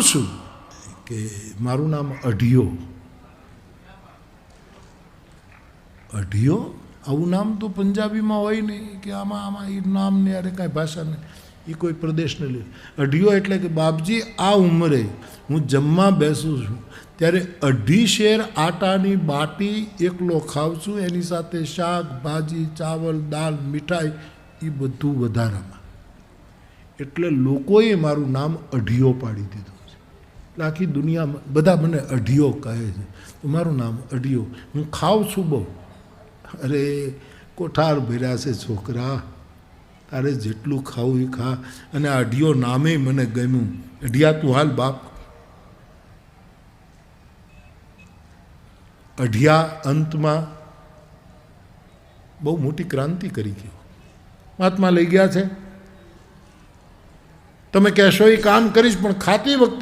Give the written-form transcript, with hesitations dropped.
શું કે મારું નામ અઢિયો. અઢિયો આવું નામ તો પંજાબીમાં હોય નહીં કે આમાં એ નામને યારે કાંઈ ભાષા નહીં, એ કોઈ પ્રદેશને લે. અઢિયો એટલે કે બાપજી આ ઉંમરે હું જમવા બેસું છું ત્યારે 2.5 શેર આટાની બાટી એકલો ખાઉં છું, એની સાથે શાક ભાજી ચાવલ દાળ મીઠાઈ એ બધું વધારામાં. એટલે લોકોએ મારું નામ અઢિયો પાડી દીધું છે. એટલે આખી દુનિયામાં બધા મને અઢિયો કહે છે. તો મારું નામ અઢિયો. હું ખાઉં છું બહુ. અરે કોઠાર ભર્યા છે છોકરા, તારે જેટલું ખાવું એ ખા. અને આ અઢિયો નામે મને ગમ્યું. અઢિયા તું હાલ બાપ. અઢિયા અંતમાં બહુ મોટી ક્રાંતિ કરી ગયો. મહાત્મા લઈ ગયા છે. તમે કહેશો એ કામ કરીશ, પણ ખાતી વખતે